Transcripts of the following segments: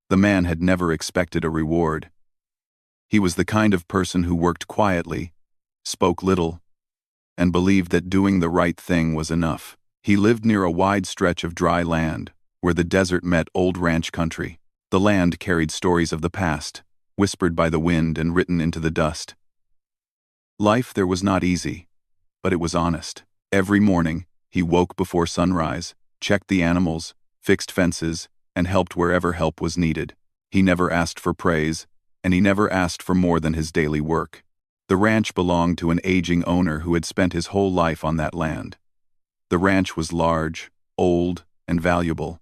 The man had never expected a reward. He was the kind of person who worked quietly, spoke little, and believed that doing the right thing was enough. He lived near a wide stretch of dry land, where the desert met old ranch country. The land carried stories of the past, whispered by the wind and written into the dust. Life there was not easy, but it was honest. Every morning, he woke before sunrise, checked the animals, fixed fences, and helped wherever help was needed. He never asked for praise, and he never asked for more than his daily work. The ranch belonged to an aging owner who had spent his whole life on that land. The ranch was large, old, and valuable.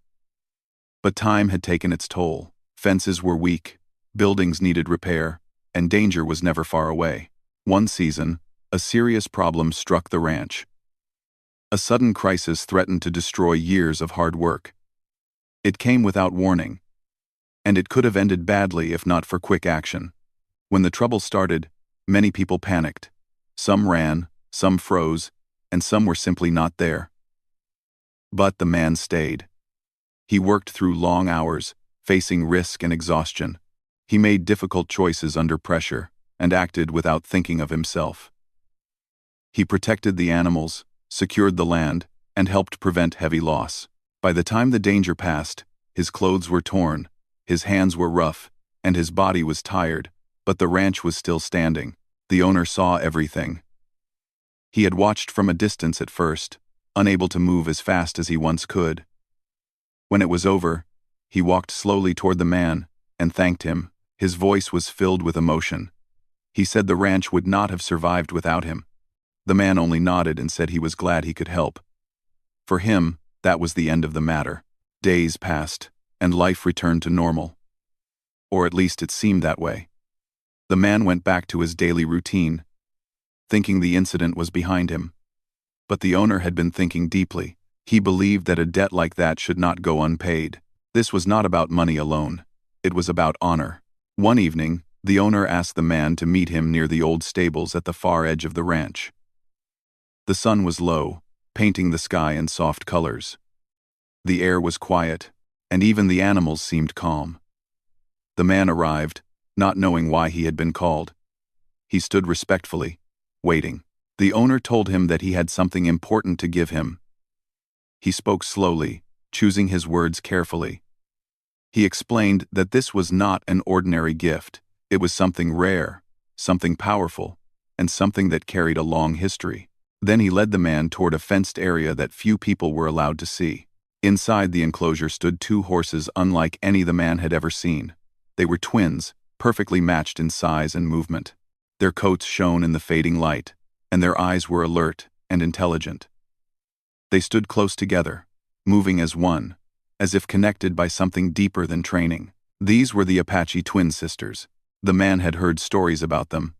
But time had taken its toll. Fences were weak, buildings needed repair, and danger was never far away. One season, a serious problem struck the ranch. A sudden crisis threatened to destroy years of hard work. It came without warning, and it could have ended badly if not for quick action. When the trouble started, many people panicked. Some ran, some froze, and some were simply not there. But the man stayed. He worked through long hours, facing risk and exhaustion. He made difficult choices under pressure and acted without thinking of himself. He protected the animals, secured the land, and helped prevent heavy loss. By the time the danger passed, his clothes were torn, his hands were rough, and his body was tired, but the ranch was still standing. The owner saw everything. He had watched from a distance at first, unable to move as fast as he once could. When it was over, he walked slowly toward the man and thanked him. His voice was filled with emotion. He said the ranch would not have survived without him. The man only nodded and said he was glad he could help. For him, that was the end of the matter. Days passed, and life returned to normal. Or at least it seemed that way. The man went back to his daily routine, thinking the incident was behind him. But the owner had been thinking deeply. He believed that a debt like that should not go unpaid. This was not about money alone. It was about honor. One evening, the owner asked the man to meet him near the old stables at the far edge of the ranch. The sun was low, painting the sky in soft colors. The air was quiet, and even the animals seemed calm. The man arrived, not knowing why he had been called. He stood respectfully, waiting. The owner told him that he had something important to give him. He spoke slowly, choosing his words carefully. He explained that this was not an ordinary gift. It was something rare, something powerful, and something that carried a long history. Then he led the man toward a fenced area that few people were allowed to see. Inside the enclosure stood two horses unlike any the man had ever seen. They were twins, perfectly matched in size and movement. Their coats shone in the fading light, and their eyes were alert and intelligent. They stood close together, moving as one, as if connected by something deeper than training. These were the Apache twin sisters. The man had heard stories about them.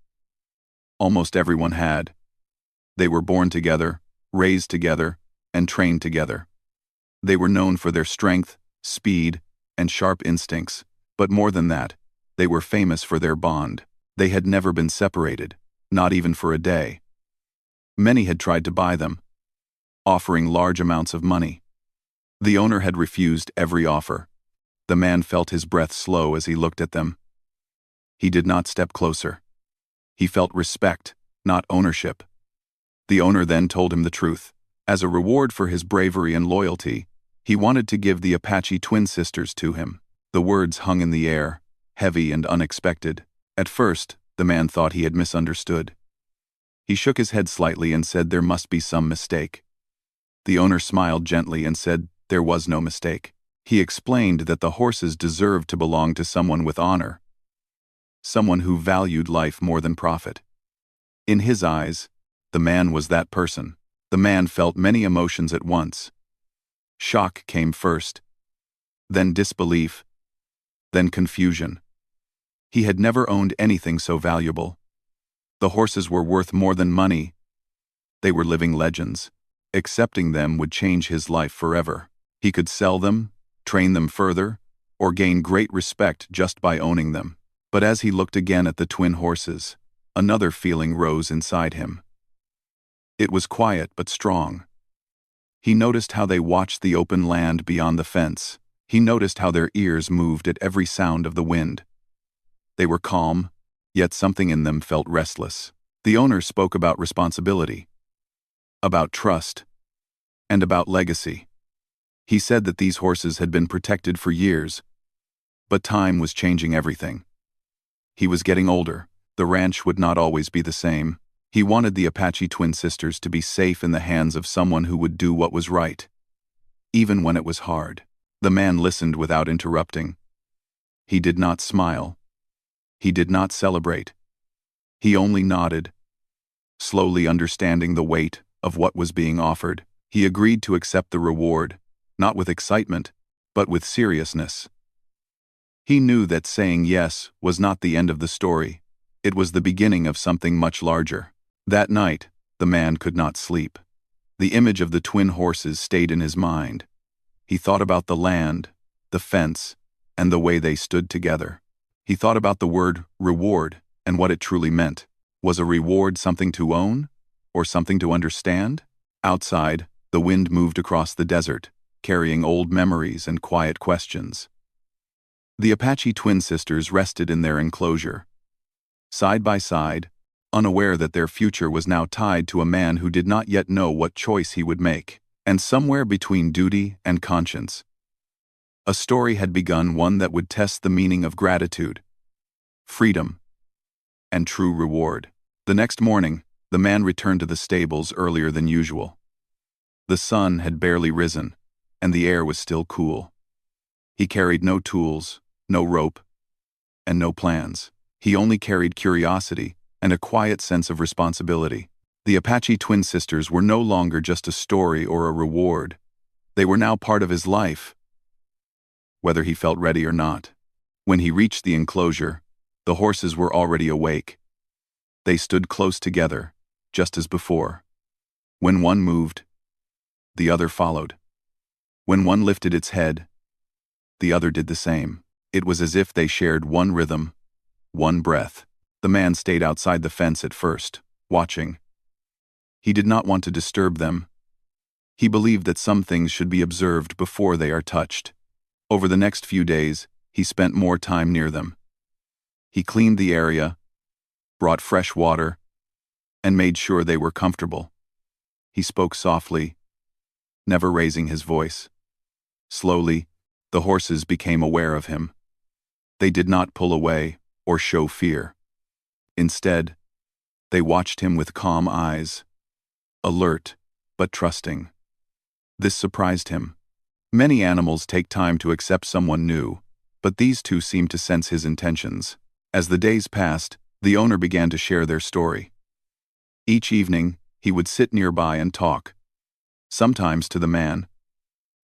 Almost everyone had. They were born together, raised together, and trained together. They were known for their strength, speed, and sharp instincts, but more than that, they were famous for their bond. They had never been separated, not even for a day. Many had tried to buy them, offering large amounts of money. The owner had refused every offer. The man felt his breath slow as he looked at them. He did not step closer. He felt respect, not ownership. The owner then told him the truth. As a reward for his bravery and loyalty, he wanted to give the Apache twin sisters to him. The words hung in the air, heavy and unexpected. At first, the man thought he had misunderstood. He shook his head slightly and said there must be some mistake. The owner smiled gently and said there was no mistake. He explained that the horses deserved to belong to someone with honor, someone who valued life more than profit. In his eyes, the man was that person. The man felt many emotions at once. Shock came first, then disbelief, then confusion. He had never owned anything so valuable. The horses were worth more than money. They were living legends. Accepting them would change his life forever. He could sell them, train them further, or gain great respect just by owning them. But as he looked again at the twin horses, another feeling rose inside him. It was quiet but strong. He noticed how they watched the open land beyond the fence, He noticed how their ears moved at every sound of the wind. They were calm, yet something in them felt restless. The owner spoke about responsibility, about trust, and about legacy. He said that these horses had been protected for years, but time was changing everything. He was getting older. The ranch would not always be the same. He wanted the Apache twin sisters to be safe in the hands of someone who would do what was right, even when it was hard. The man listened without interrupting. He did not smile. He did not celebrate. He only nodded, slowly understanding the weight of what was being offered. He agreed to accept the reward, not with excitement, but with seriousness. He knew that saying yes was not the end of the story. It was the beginning of something much larger. That night, the man could not sleep. The image of the twin horses stayed in his mind. He thought about the land, the fence, and the way they stood together. He thought about the word reward and what it truly meant. Was a reward something to own, or something to understand? Outside, the wind moved across the desert, carrying old memories and quiet questions. The Apache twin sisters rested in their enclosure, side by side, unaware that their future was now tied to a man who did not yet know what choice he would make. And somewhere between duty and conscience, a story had begun, one that would test the meaning of gratitude, freedom, and true reward. The next morning, the man returned to the stables earlier than usual. The sun had barely risen, and the air was still cool. He carried no tools, no rope, and no plans. He only carried curiosity and a quiet sense of responsibility. The Apache twin sisters were no longer just a story or a reward. They were now part of his life, whether he felt ready or not. When he reached the enclosure, the horses were already awake. They stood close together, just as before. When one moved, the other followed. When one lifted its head, the other did the same. It was as if they shared one rhythm, one breath. The man stayed outside the fence at first, watching. He did not want to disturb them. He believed that some things should be observed before they are touched. Over the next few days, he spent more time near them. He cleaned the area, brought fresh water, and made sure they were comfortable. He spoke softly, never raising his voice. Slowly, the horses became aware of him. They did not pull away or show fear. Instead, they watched him with calm eyes, alert but trusting. This surprised him. Many animals take time to accept someone new, but these two seemed to sense his intentions. As the days passed, the owner began to share their story. Each evening, he would sit nearby and talk, sometimes to the man,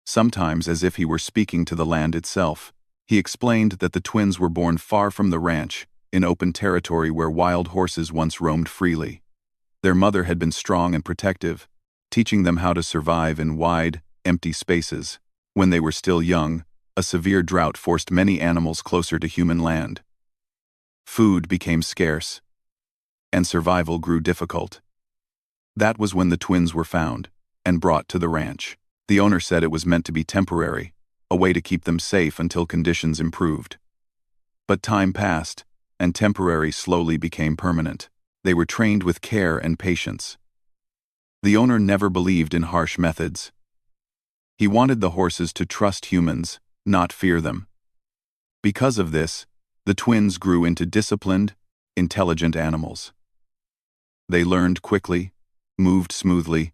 sometimes as if he were speaking to the land itself. He explained that the twins were born far from the ranch, in open territory where wild horses once roamed freely. Their mother had been strong and protective, teaching them how to survive in wide, empty spaces. When they were still young, a severe drought forced many animals closer to human land. Food became scarce, and survival grew difficult. That was when the twins were found and brought to the ranch. The owner said it was meant to be temporary, a way to keep them safe until conditions improved. But time passed, and temporary slowly became permanent. They were trained with care and patience. The owner never believed in harsh methods. He wanted the horses to trust humans, not fear them. Because of this, the twins grew into disciplined, intelligent animals. They learned quickly, moved smoothly,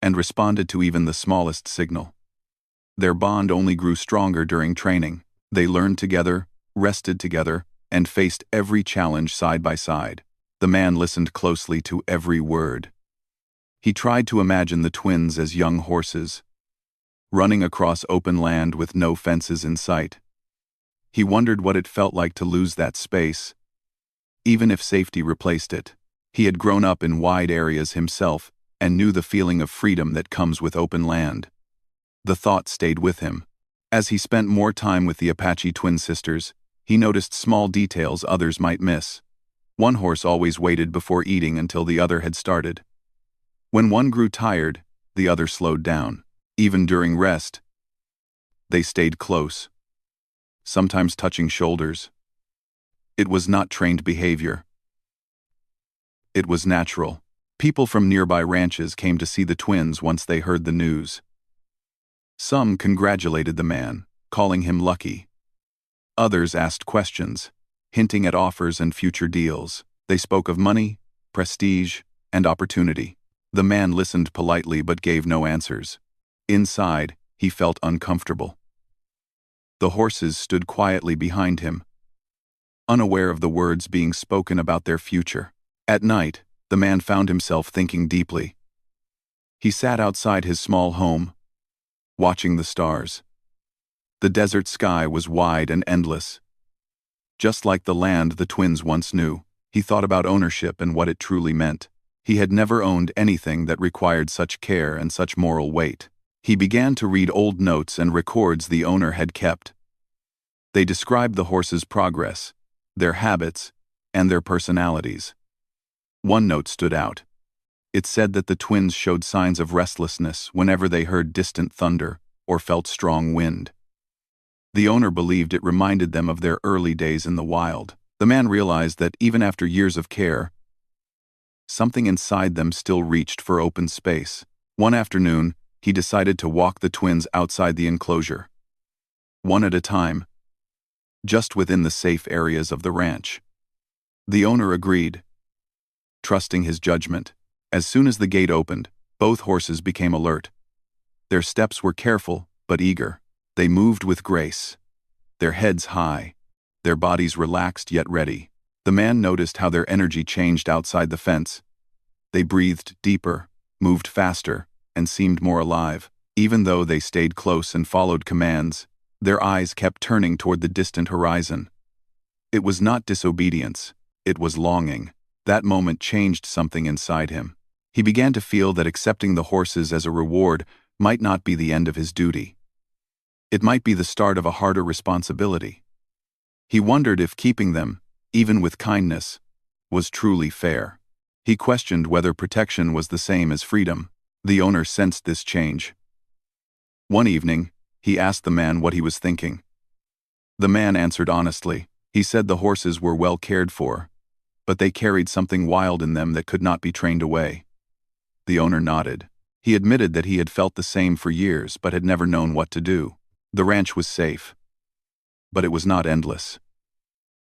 and responded to even the smallest signal. Their bond only grew stronger during training. They learned together, rested together, and faced every challenge side by side. The man listened closely to every word. He tried to imagine the twins as young horses, running across open land with no fences in sight. He wondered what it felt like to lose that space, even if safety replaced it. He had grown up in wide areas himself and knew the feeling of freedom that comes with open land. The thought stayed with him. As he spent more time with the Apache twin sisters, he noticed small details others might miss. One horse always waited before eating until the other had started. When one grew tired, the other slowed down. Even during rest, They stayed close, sometimes touching shoulders. It was not trained behavior. It was natural. People from nearby ranches came to see the twins once they heard the news. Some congratulated the man, calling him lucky. Others asked questions, hinting at offers and future deals. They spoke of money, prestige, and opportunity. The man listened politely but gave no answers. Inside, he felt uncomfortable. The horses stood quietly behind him, unaware of the words being spoken about their future. At night, the man found himself thinking deeply. He sat outside his small home, watching the stars. The desert sky was wide and endless. Just like the land the twins once knew, he thought about ownership and what it truly meant. He had never owned anything that required such care and such moral weight. He began to read old notes and records the owner had kept. They described the horses' progress, their habits, and their personalities. One note stood out. It said that the twins showed signs of restlessness whenever they heard distant thunder or felt strong wind. The owner believed it reminded them of their early days in the wild. The man realized that even after years of care, something inside them still reached for open space. One afternoon, he decided to walk the twins outside the enclosure, one at a time, just within the safe areas of the ranch. The owner agreed, trusting his judgment. As soon as the gate opened, both horses became alert. Their steps were careful but eager. They moved with grace, their heads high, their bodies relaxed yet ready. The man noticed how their energy changed outside the fence. They breathed deeper, moved faster, and seemed more alive. Even though they stayed close and followed commands, their eyes kept turning toward the distant horizon. It was not disobedience, it was longing. That moment changed something inside him. He began to feel that accepting the horses as a reward might not be the end of his duty. It might be the start of a harder responsibility. He wondered if keeping them, even with kindness, was truly fair. He questioned whether protection was the same as freedom. The owner sensed this change. One evening, he asked the man what he was thinking. The man answered honestly. He said the horses were well cared for, but they carried something wild in them that could not be trained away. The owner nodded. He admitted that he had felt the same for years but had never known what to do. The ranch was safe, but it was not endless.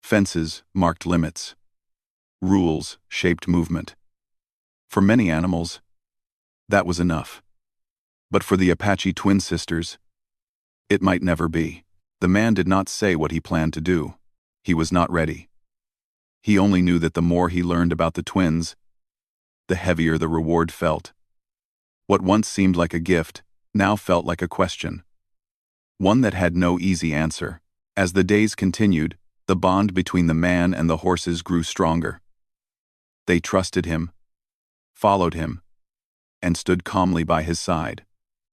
Fences marked limits. Rules shaped movement. For many animals, that was enough. But for the Apache twin sisters, it might never be. The man did not say what he planned to do. He was not ready. He only knew that the more he learned about the twins, the heavier the reward felt. What once seemed like a gift now felt like a question. One that had no easy answer. As the days continued, the bond between the man and the horses grew stronger. They trusted him, followed him, and stood calmly by his side.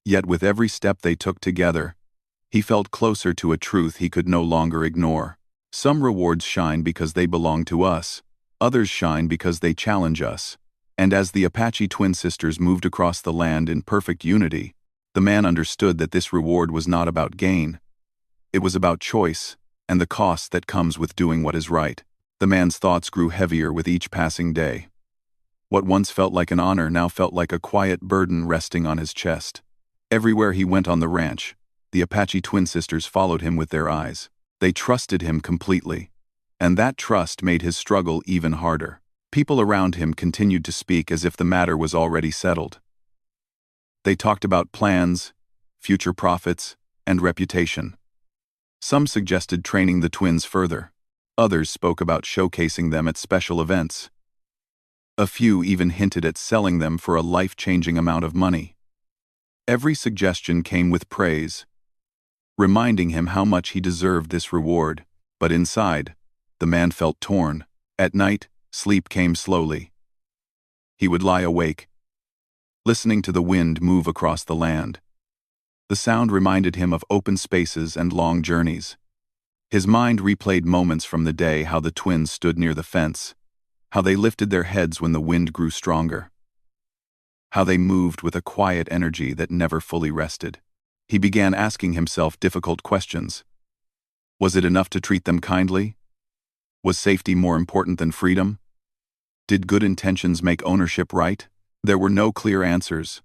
Yet with every step they took together, he felt closer to a truth he could no longer ignore. Some rewards shine because they belong to us, others shine because they challenge us. And as the Apache twin sisters moved across the land in perfect unity, the man understood that this reward was not about gain. It was about choice, and the cost that comes with doing what is right. The man's thoughts grew heavier with each passing day. What once felt like an honor now felt like a quiet burden resting on his chest. Everywhere he went on the ranch, the Apache twin sisters followed him with their eyes. They trusted him completely, and that trust made his struggle even harder. People around him continued to speak as if the matter was already settled. They talked about plans, future profits, and reputation. Some suggested training the twins further. Others spoke about showcasing them at special events. A few even hinted at selling them for a life-changing amount of money. Every suggestion came with praise, reminding him how much he deserved this reward. But inside, the man felt torn. At night, sleep came slowly. He would lie awake, listening to the wind move across the land. The sound reminded him of open spaces and long journeys. His mind replayed moments from the day, how the twins stood near the fence, how they lifted their heads when the wind grew stronger, how they moved with a quiet energy that never fully rested. He began asking himself difficult questions. Was it enough to treat them kindly? Was safety more important than freedom? Did good intentions make ownership right? There were no clear answers,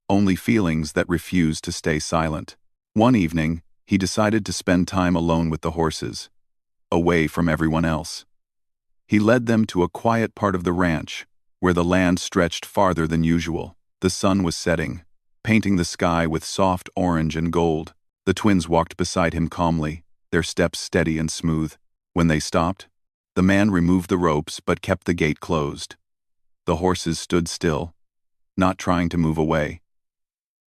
only feelings that refused to stay silent. One evening, he decided to spend time alone with the horses, away from everyone else. He led them to a quiet part of the ranch, where the land stretched farther than usual. The sun was setting, painting the sky with soft orange and gold. The twins walked beside him calmly, their steps steady and smooth. When they stopped, the man removed the ropes but kept the gate closed. The horses stood still, not trying to move away.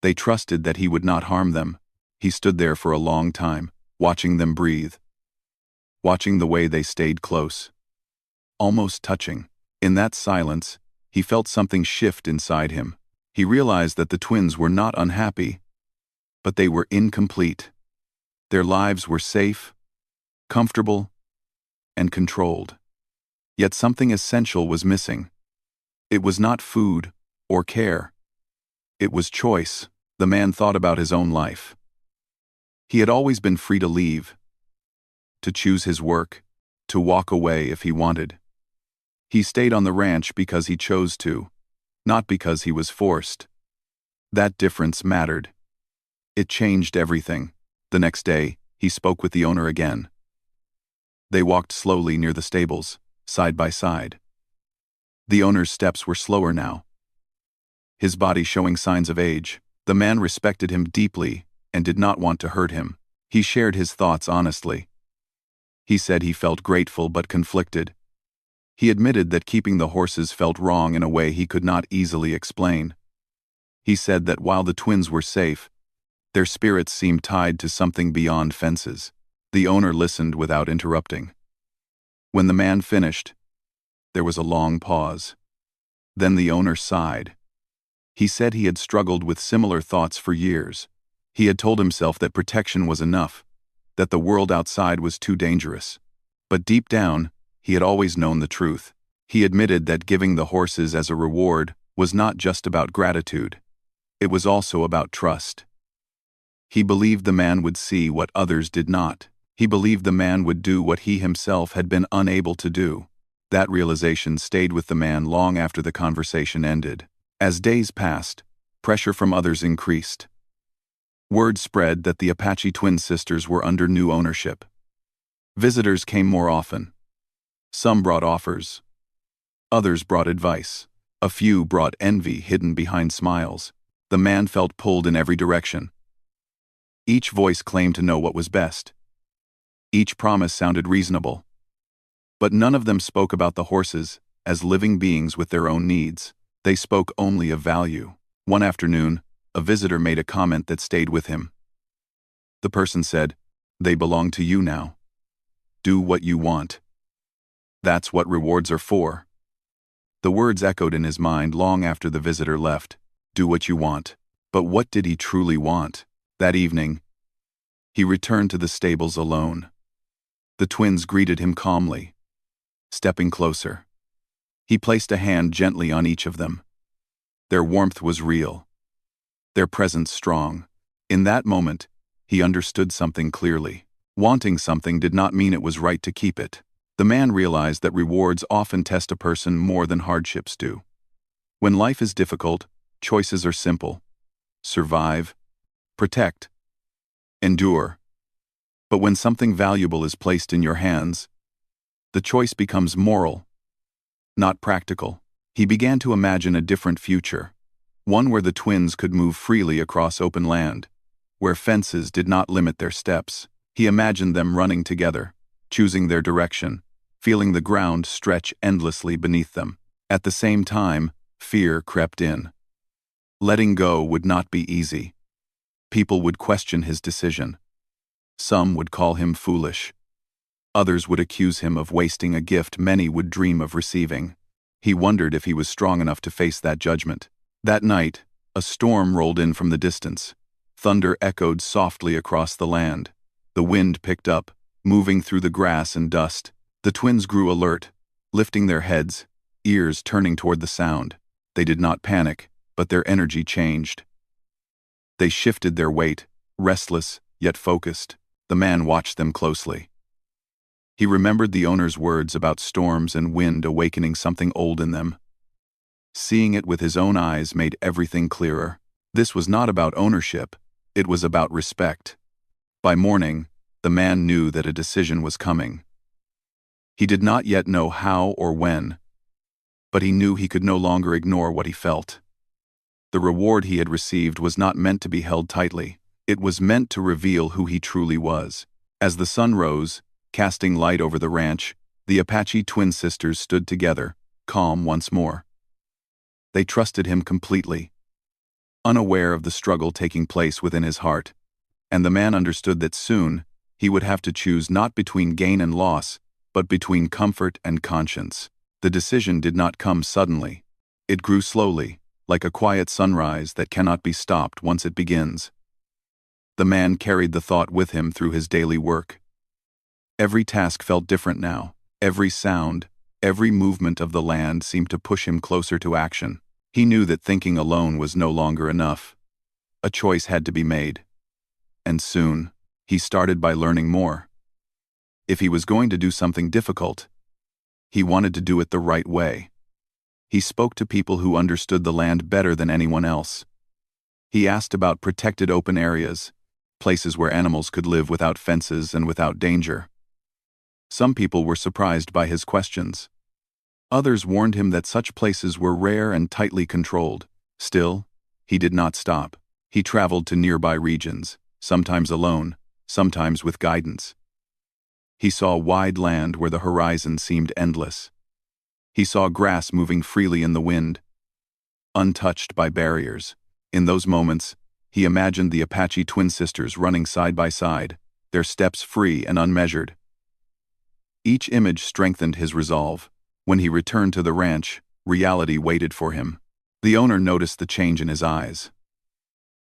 They trusted that he would not harm them. He stood there for a long time, watching them breathe, watching the way they stayed close, almost touching. In that silence, he felt something shift inside him. He realized that the twins were not unhappy, but they were incomplete. Their lives were safe, comfortable, and controlled. Yet something essential was missing. It was not food or care. It was choice. The man thought about his own life. He had always been free to leave, to choose his work, to walk away if he wanted. He stayed on the ranch because he chose to, not because he was forced. That difference mattered. It changed everything. The next day, he spoke with the owner again. They walked slowly near the stables, side by side. The owner's steps were slower now, his body showing signs of age. The man respected him deeply and did not want to hurt him. He shared his thoughts honestly. He said he felt grateful but conflicted. He admitted that keeping the horses felt wrong in a way he could not easily explain. He said that while the twins were safe, their spirits seemed tied to something beyond fences. The owner listened without interrupting. When the man finished, there was a long pause. Then the owner sighed. He said he had struggled with similar thoughts for years. He had told himself that protection was enough, that the world outside was too dangerous. But deep down, he had always known the truth. He admitted that giving the horses as a reward was not just about gratitude. It was also about trust. He believed the man would see what others did not. He believed the man would do what he himself had been unable to do. That realization stayed with the man long after the conversation ended. As days passed, pressure from others increased. Word spread that the Apache twin sisters were under new ownership. Visitors came more often. Some brought offers. Others brought advice. A few brought envy hidden behind smiles. The man felt pulled in every direction. Each voice claimed to know what was best. Each promise sounded reasonable. But none of them spoke about the horses as living beings with their own needs. They spoke only of value. One afternoon, a visitor made a comment that stayed with him. The person said, "They belong to you now. Do what you want. That's what rewards are for." The words echoed in his mind long after the visitor left. Do what you want. But what did he truly want? That evening, he returned to the stables alone. The twins greeted him calmly, stepping closer. He placed a hand gently on each of them. Their warmth was real, their presence strong. In that moment, he understood something clearly. Wanting something did not mean it was right to keep it. The man realized that rewards often test a person more than hardships do. When life is difficult, choices are simple. Survive, protect, endure. But when something valuable is placed in your hands, the choice becomes moral, not practical. He began to imagine a different future, one where the twins could move freely across open land, where fences did not limit their steps. He imagined them running together, choosing their direction, feeling the ground stretch endlessly beneath them. At the same time, fear crept in. Letting go would not be easy. People would question his decision. Some would call him foolish. Others would accuse him of wasting a gift many would dream of receiving. He wondered if he was strong enough to face that judgment. That night, a storm rolled in from the distance. Thunder echoed softly across the land. The wind picked up, moving through the grass and dust. The twins grew alert, lifting their heads, ears turning toward the sound. They did not panic, but their energy changed. They shifted their weight, Restless, yet focused, the man watched them closely. He remembered the owner's words about storms and wind awakening something old in them. Seeing it with his own eyes made everything clearer. This was not about ownership, it was about respect. By morning, the man knew that a decision was coming. He did not yet know how or when, but he knew he could no longer ignore what he felt. The reward he had received was not meant to be held tightly. It was meant to reveal who he truly was. As the sun rose, casting light over the ranch, the Apache twin sisters stood together, calm once more. They trusted him completely, unaware of the struggle taking place within his heart, and the man understood that soon he would have to choose not between gain and loss, but between comfort and conscience. The decision did not come suddenly. It grew slowly, like a quiet sunrise that cannot be stopped once it begins. The man carried the thought with him through his daily work. Every task felt different now. Every sound, every movement of the land seemed to push him closer to action. He knew that thinking alone was no longer enough. A choice had to be made. And soon, he started by learning more. If he was going to do something difficult, he wanted to do it the right way. He spoke to people who understood the land better than anyone else. He asked about protected open areas, places where animals could live without fences and without danger. Some people were surprised by his questions. Others warned him that such places were rare and tightly controlled. Still, he did not stop. He traveled to nearby regions, sometimes alone, sometimes with guidance. He saw wide land where the horizon seemed endless. He saw grass moving freely in the wind, untouched by barriers. In those moments, he imagined the Apache twin sisters running side by side, their steps free and unmeasured. Each image strengthened his resolve. When he returned to the ranch, reality waited for him. The owner noticed the change in his eyes.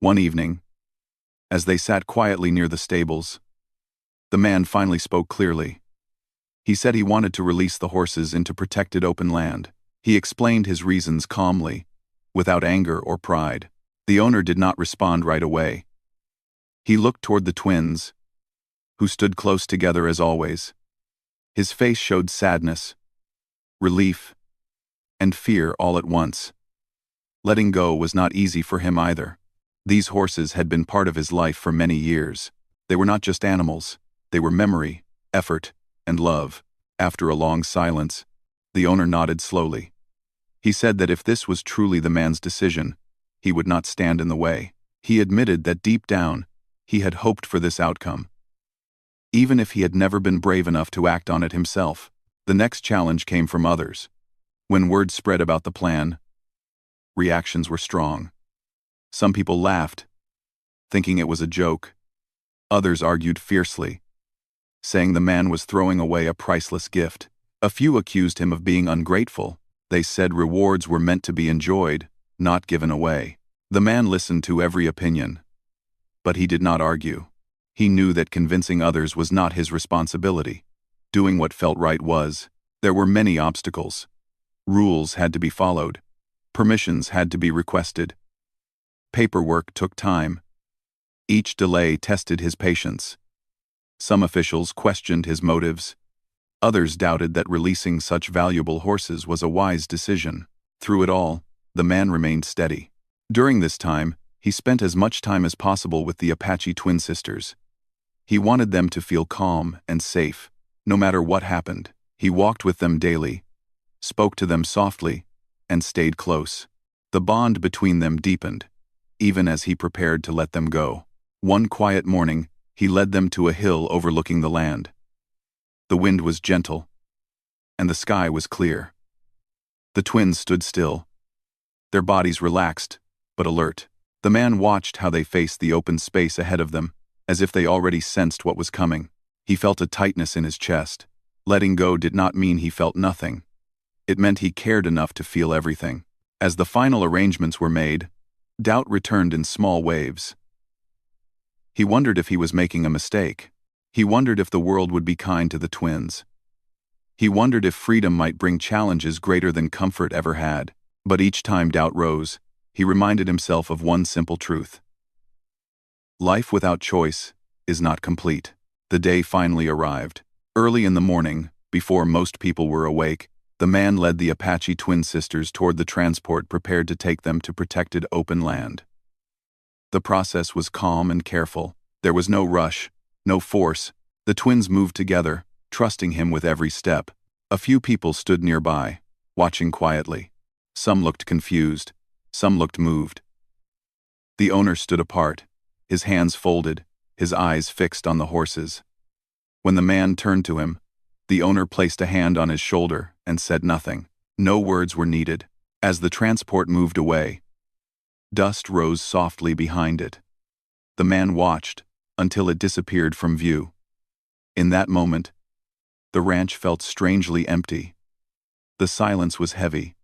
One evening, as they sat quietly near the stables, the man finally spoke clearly. He said he wanted to release the horses into protected open land. He explained his reasons calmly, without anger or pride. The owner did not respond right away. He looked toward the twins, who stood close together as always. His face showed sadness, relief, and fear all at once. Letting go was not easy for him either. These horses had been part of his life for many years. They were not just animals, they were memory, effort, and love. After a long silence, the owner nodded slowly. He said that if this was truly the man's decision, he would not stand in the way. He admitted that deep down, he had hoped for this outcome. Even if he had never been brave enough to act on it himself. The next challenge came from others. When word spread about the plan, reactions were strong. Some people laughed, thinking it was a joke. Others argued fiercely, saying the man was throwing away a priceless gift. A few accused him of being ungrateful. They said rewards were meant to be enjoyed, not given away. The man listened to every opinion, but he did not argue. He knew that convincing others was not his responsibility. Doing what felt right was. There were many obstacles. Rules had to be followed. Permissions had to be requested. Paperwork took time. Each delay tested his patience. Some officials questioned his motives. Others doubted that releasing such valuable horses was a wise decision. Through it all, the man remained steady. During this time, he spent as much time as possible with the Apache twin sisters. He wanted them to feel calm and safe, no matter what happened. He walked with them daily, spoke to them softly, and stayed close. The bond between them deepened, even as he prepared to let them go. One quiet morning, he led them to a hill overlooking the land. The wind was gentle, and the sky was clear. The twins stood still, their bodies relaxed, but alert. The man watched how they faced the open space ahead of them, as if they already sensed what was coming. He felt a tightness in his chest. Letting go did not mean he felt nothing. It meant he cared enough to feel everything. As the final arrangements were made, doubt returned in small waves. He wondered if he was making a mistake. He wondered if the world would be kind to the twins. He wondered if freedom might bring challenges greater than comfort ever had. But each time doubt rose, he reminded himself of one simple truth. Life without choice is not complete. The day finally arrived. Early in the morning, before most people were awake, the man led the Apache twin sisters toward the transport prepared to take them to protected open land. The process was calm and careful. There was no rush, no force. The twins moved together, trusting him with every step. A few people stood nearby, watching quietly. Some looked confused, some looked moved. The owner stood apart, his hands folded, his eyes fixed on the horses. When the man turned to him, the owner placed a hand on his shoulder and said nothing. No words were needed. As the transport moved away, dust rose softly behind it. The man watched until it disappeared from view. In that moment, the ranch felt strangely empty. The silence was heavy,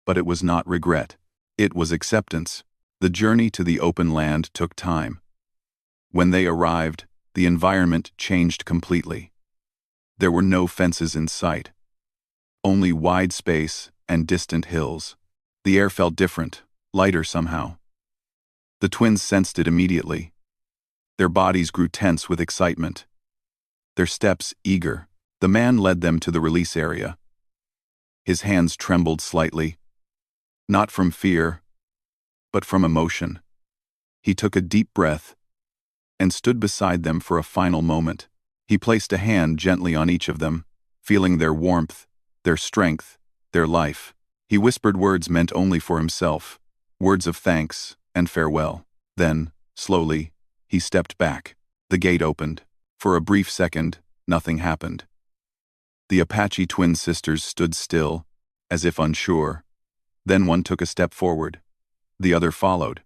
but it was not regret. It was acceptance. The journey to the open land took time. When they arrived, the environment changed completely. There were no fences in sight, only wide space and distant hills. The air felt different, lighter somehow. The twins sensed it immediately. Their bodies grew tense with excitement, their steps eager. The man led them to the release area. His hands trembled slightly, not from fear, but from emotion. He took a deep breath and stood beside them for a final moment. He placed a hand gently on each of them, feeling their warmth, their strength, their life. He whispered words meant only for himself, words of thanks and farewell. Then, slowly, he stepped back. The gate opened. For a brief second, nothing happened. The Apache twin sisters stood still, as if unsure. Then one took a step forward. The other followed.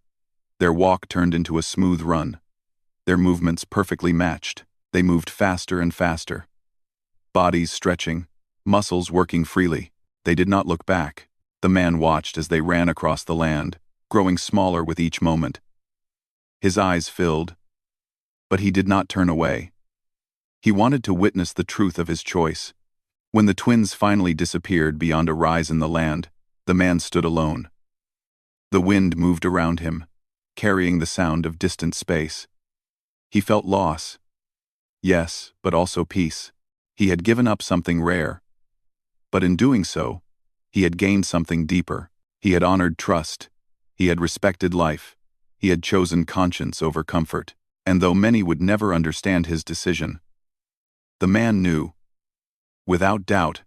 Their walk turned into a smooth run. Their movements perfectly matched. They moved faster and faster. Bodies stretching, muscles working freely. They did not look back. The man watched as they ran across the land, growing smaller with each moment. His eyes filled, but he did not turn away. He wanted to witness the truth of his choice. When the twins finally disappeared beyond a rise in the land, the man stood alone. The wind moved around him, carrying the sound of distant space. He felt loss. Yes, but also peace. He had given up something rare. But in doing so, he had gained something deeper. He had honored trust. He had respected life. He had chosen conscience over comfort. And though many would never understand his decision, the man knew, without doubt,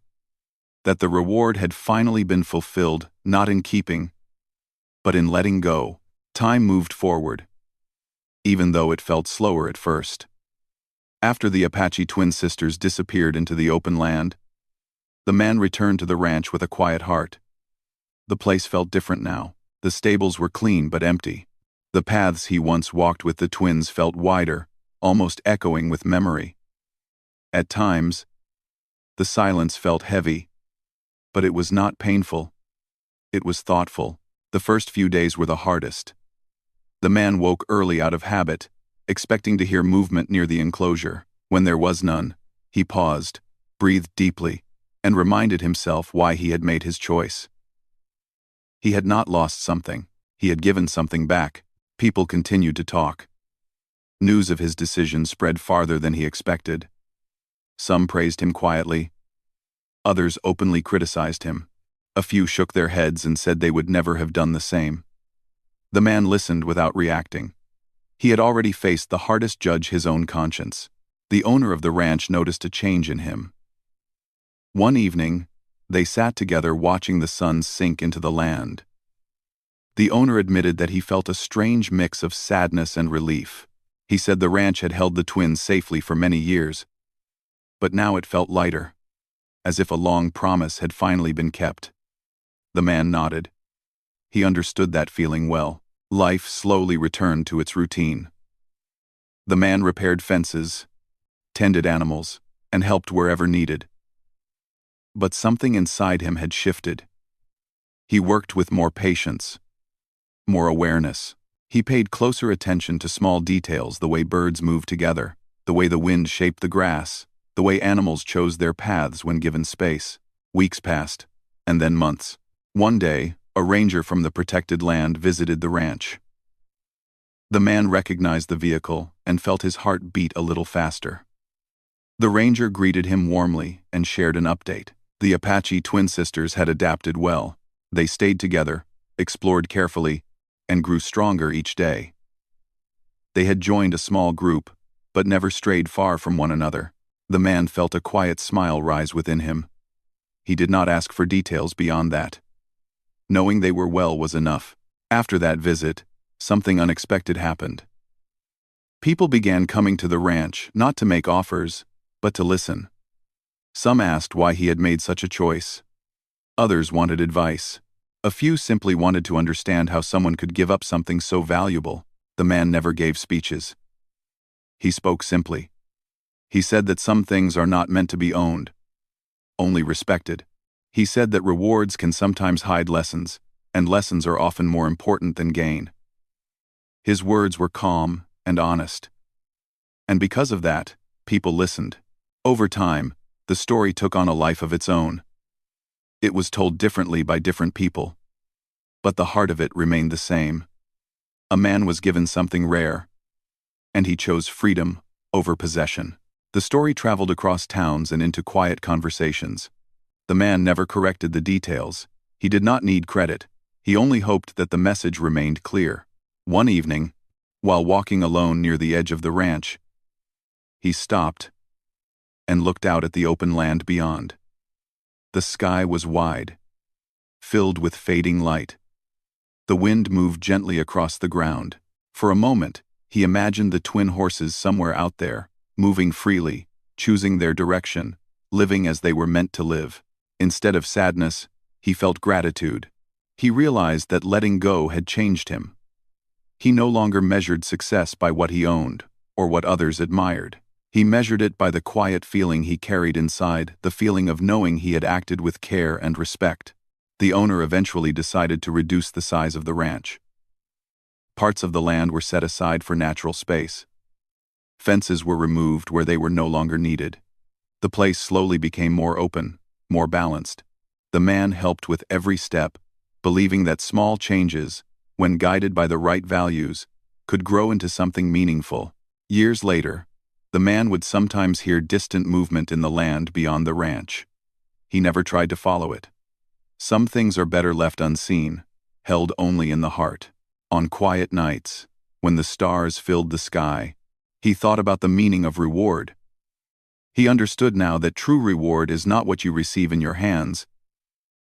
that the reward had finally been fulfilled, not in keeping, but in letting go. Time moved forward, even though it felt slower at first. After the Apache twin sisters disappeared into the open land, the man returned to the ranch with a quiet heart. The place felt different now. The stables were clean but empty. The paths he once walked with the twins felt wider, almost echoing with memory. At times, the silence felt heavy, but it was not painful. It was thoughtful. The first few days were the hardest. The man woke early out of habit, expecting to hear movement near the enclosure. When there was none, he paused, breathed deeply, and reminded himself why he had made his choice. He had not lost something. He had given something back. People continued to talk. News of his decision spread farther than he expected. Some praised him quietly. Others openly criticized him. A few shook their heads and said they would never have done the same. The man listened without reacting. He had already faced the hardest judge, his own conscience. The owner of the ranch noticed a change in him. One evening, they sat together watching the sun sink into the land. The owner admitted that he felt a strange mix of sadness and relief. He said the ranch had held the twins safely for many years, but now it felt lighter, as if a long promise had finally been kept. The man nodded. He understood that feeling well. Life slowly returned to its routine. The man repaired fences, tended animals, and helped wherever needed. But something inside him had shifted. He worked with more patience, more awareness. He paid closer attention to small details, the way birds moved together, the way the wind shaped the grass, the way animals chose their paths when given space. Weeks passed, and then months. One day, a ranger from the protected land visited the ranch. The man recognized the vehicle and felt his heart beat a little faster. The ranger greeted him warmly and shared an update. The Apache twin sisters had adapted well. They stayed together, explored carefully, and grew stronger each day. They had joined a small group, but never strayed far from one another. The man felt a quiet smile rise within him. He did not ask for details beyond that. Knowing they were well was enough. After that visit, something unexpected happened. People began coming to the ranch, not to make offers, but to listen. Some asked why he had made such a choice. Others wanted advice. A few simply wanted to understand how someone could give up something so valuable. The man never gave speeches. He spoke simply. He said that some things are not meant to be owned, only respected. He said that rewards can sometimes hide lessons, and lessons are often more important than gain. His words were calm and honest. And because of that, people listened. Over time, the story took on a life of its own. It was told differently by different people, but the heart of it remained the same. A man was given something rare, and he chose freedom over possession. The story traveled across towns and into quiet conversations. The man never corrected the details. He did not need credit. He only hoped that the message remained clear. One evening, while walking alone near the edge of the ranch, he stopped and looked out at the open land beyond. The sky was wide, filled with fading light. The wind moved gently across the ground. For a moment, he imagined the twin horses somewhere out there, moving freely, choosing their direction, living as they were meant to live. Instead of sadness, he felt gratitude. He realized that letting go had changed him. He no longer measured success by what he owned or what others admired. He measured it by the quiet feeling he carried inside, the feeling of knowing he had acted with care and respect. The owner eventually decided to reduce the size of the ranch. Parts of the land were set aside for natural space. Fences were removed where they were no longer needed. The place slowly became more open, more balanced. The man helped with every step, believing that small changes, when guided by the right values, could grow into something meaningful. Years later, the man would sometimes hear distant movement in the land beyond the ranch. He never tried to follow it. Some things are better left unseen, held only in the heart. On quiet nights, when the stars filled the sky, he thought about the meaning of reward. He understood now that true reward is not what you receive in your hands,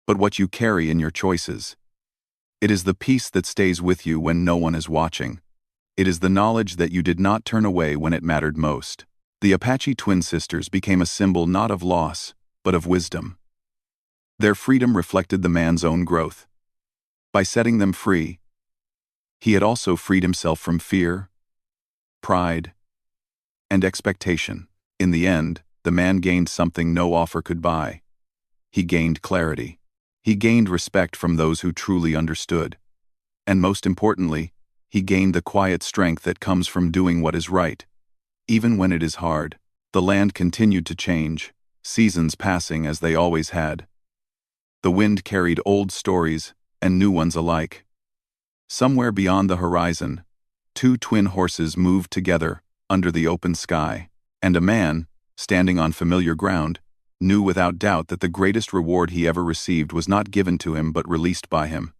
but what you carry in your choices. It is the peace that stays with you when no one is watching. It is the knowledge that you did not turn away when it mattered most. The Apache twin sisters became a symbol not of loss, but of wisdom. Their freedom reflected the man's own growth. By setting them free, he had also freed himself from fear, pride, and expectation. In the end, the man gained something no offer could buy. He gained clarity. He gained respect from those who truly understood. And most importantly, he gained the quiet strength that comes from doing what is right. Even when it is hard, the land continued to change, seasons passing as they always had. The wind carried old stories and new ones alike. Somewhere beyond the horizon, two twin horses moved together under the open sky, and a man, standing on familiar ground, knew without doubt that the greatest reward he ever received was not given to him but released by him.